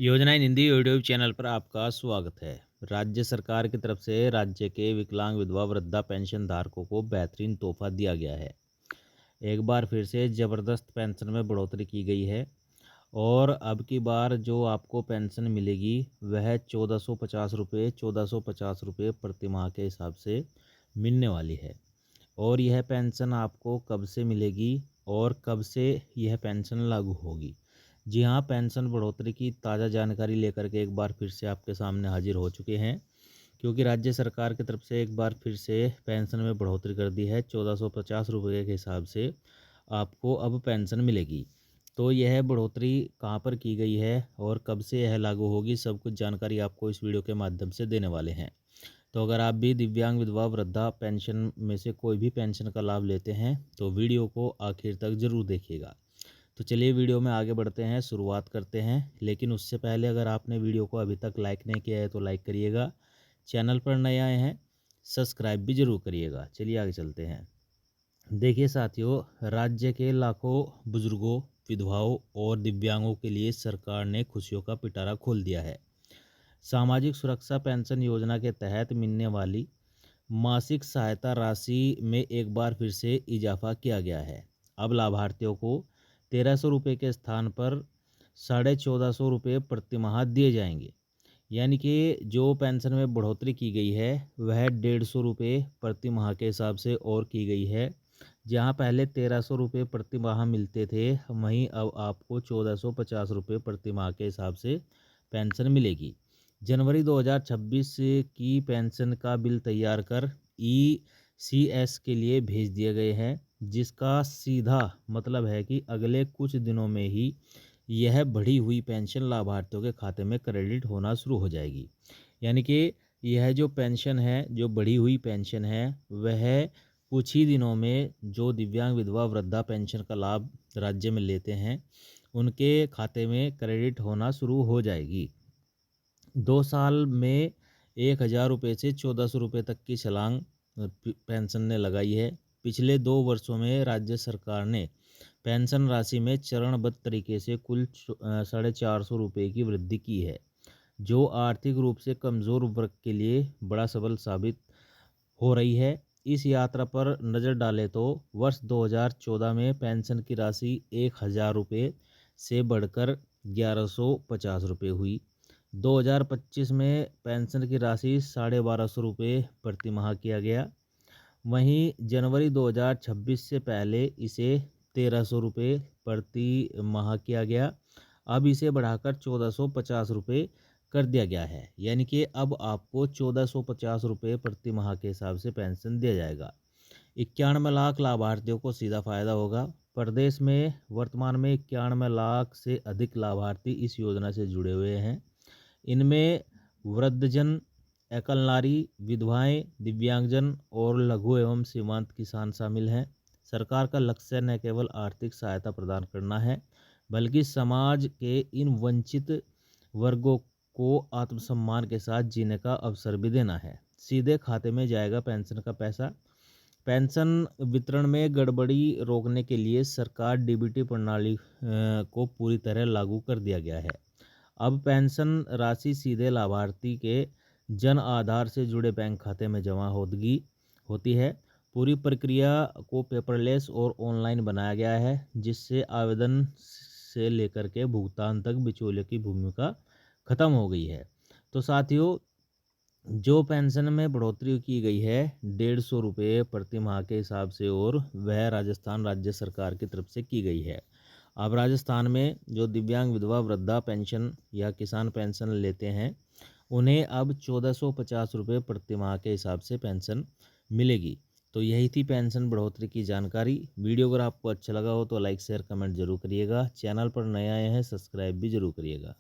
योजना इन Hindi YouTube channel पर आपका स्वागत है। राज्य सरकार की तरफ से राज्य के विकलांग विधवा वृद्धा पेंशन धारकों को बेहतरीन तोहफा दिया गया है। एक बार फिर से ज़बरदस्त पेंशन में बढ़ोतरी की गई है और अब की बार जो आपको पेंशन मिलेगी वह 1450 रुपये प्रति माह के हिसाब से मिलने वाली है। और यह पेंशन आपको कब से मिलेगी और कब से यह पेंशन लागू होगी। जी हाँ, पेंशन बढ़ोतरी की ताज़ा जानकारी लेकर के एक बार फिर से आपके सामने हाजिर हो चुके हैं, क्योंकि राज्य सरकार की तरफ से एक बार फिर से पेंशन में बढ़ोतरी कर दी है। 1450 रुपये के हिसाब से आपको अब पेंशन मिलेगी। तो यह बढ़ोतरी कहाँ पर की गई है और कब से यह लागू होगी, सब कुछ जानकारी आपको इस वीडियो के माध्यम से देने वाले हैं। तो अगर आप भी दिव्यांग विधवा वृद्धा पेंशन में से कोई भी पेंशन का लाभ लेते हैं तो वीडियो को आखिर तक ज़रूर देखिएगा। तो चलिए वीडियो में आगे बढ़ते हैं, शुरुआत करते हैं। लेकिन उससे पहले अगर आपने वीडियो को अभी तक लाइक नहीं किया है तो लाइक करिएगा। चैनल पर नए आए हैं सब्सक्राइब भी ज़रूर करिएगा। चलिए आगे चलते हैं। देखिए साथियों, राज्य के लाखों बुजुर्गों, विधवाओं और दिव्यांगों के लिए सरकार ने खुशियों का पिटारा खोल दिया है। सामाजिक सुरक्षा पेंशन योजना के तहत मिलने वाली मासिक सहायता राशि में एक बार फिर से इजाफा किया गया है। अब लाभार्थियों को 1300 रुपये के स्थान पर 1450 रुपये प्रति माह दिए जाएंगे। यानी कि जो पेंशन में बढ़ोतरी की गई है वह 150 रुपये प्रति माह के हिसाब से और की गई है। जहां पहले 1300 रुपये प्रति माह मिलते थे, वहीं अब आपको 1450 रुपये प्रति माह के हिसाब से पेंशन मिलेगी। जनवरी 2026 की पेंशन का बिल तैयार कर ECS के लिए भेज दिए गए हैं, जिसका सीधा मतलब है कि अगले कुछ दिनों में ही यह बढ़ी हुई पेंशन लाभार्थियों के खाते में क्रेडिट होना शुरू हो जाएगी। यानी कि यह जो पेंशन है, जो बढ़ी हुई पेंशन है, वह कुछ ही दिनों में जो दिव्यांग विधवा वृद्धा पेंशन का लाभ राज्य में लेते हैं उनके खाते में क्रेडिट होना शुरू हो जाएगी। 2 साल में 1000 रुपये से 1400 रुपये तक की छलांग पेंशन ने लगाई है। पिछले 2 वर्षों में राज्य सरकार ने पेंशन राशि में चरणबद्ध तरीके से कुल 450 रुपये की वृद्धि की है, जो आर्थिक रूप से कमज़ोर वर्ग के लिए बड़ा सबल साबित हो रही है। इस यात्रा पर नज़र डालें तो वर्ष 2014 में पेंशन की राशि 1000 रुपये से बढ़कर 1150 रुपये हुई। 2025 में पेंशन की राशि 1250 रुपये प्रति माह किया गया। वहीं जनवरी 2026 से पहले इसे 1300 रुपये प्रति माह किया गया। अब इसे बढ़ाकर 1450 रुपये कर दिया गया है। यानी कि अब आपको 1450 रुपये प्रति माह के हिसाब से पेंशन दिया जाएगा। 91 लाख लाभार्थियों को सीधा फायदा होगा। प्रदेश में वर्तमान में 91 लाख से अधिक लाभार्थी इस योजना से जुड़े हुए हैं। इनमें वृद्धजन, एकल नारी, विधवाएं, दिव्यांगजन और लघु एवं सीमांत किसान शामिल हैं। सरकार का लक्ष्य न केवल आर्थिक सहायता प्रदान करना है, बल्कि समाज के इन वंचित वर्गों को आत्मसम्मान के साथ जीने का अवसर भी देना है। सीधे खाते में जाएगा पेंशन का पैसा। पेंशन वितरण में गड़बड़ी रोकने के लिए सरकार DBT प्रणाली को पूरी तरह लागू कर दिया गया है। अब पेंशन राशि सीधे लाभार्थी के जन आधार से जुड़े बैंक खाते में जमा होती है। पूरी प्रक्रिया को पेपरलेस और ऑनलाइन बनाया गया है, जिससे आवेदन से लेकर के भुगतान तक बिचौलियों की भूमिका खत्म हो गई है। तो साथियों, जो पेंशन में बढ़ोतरी की गई है 150 रुपये प्रति माह के हिसाब से, और वह राजस्थान राज्य सरकार की तरफ से की गई है। अब राजस्थान में जो दिव्यांग विधवा वृद्धा पेंशन या किसान पेंशन लेते हैं उन्हें अब 1450 रुपये प्रति माह के हिसाब से पेंशन मिलेगी। तो यही थी पेंशन बढ़ोतरी की जानकारी। वीडियो अगर आपको अच्छा लगा हो तो लाइक शेयर कमेंट जरूर करिएगा। चैनल पर नए आए हैं सब्सक्राइब भी जरूर करिएगा।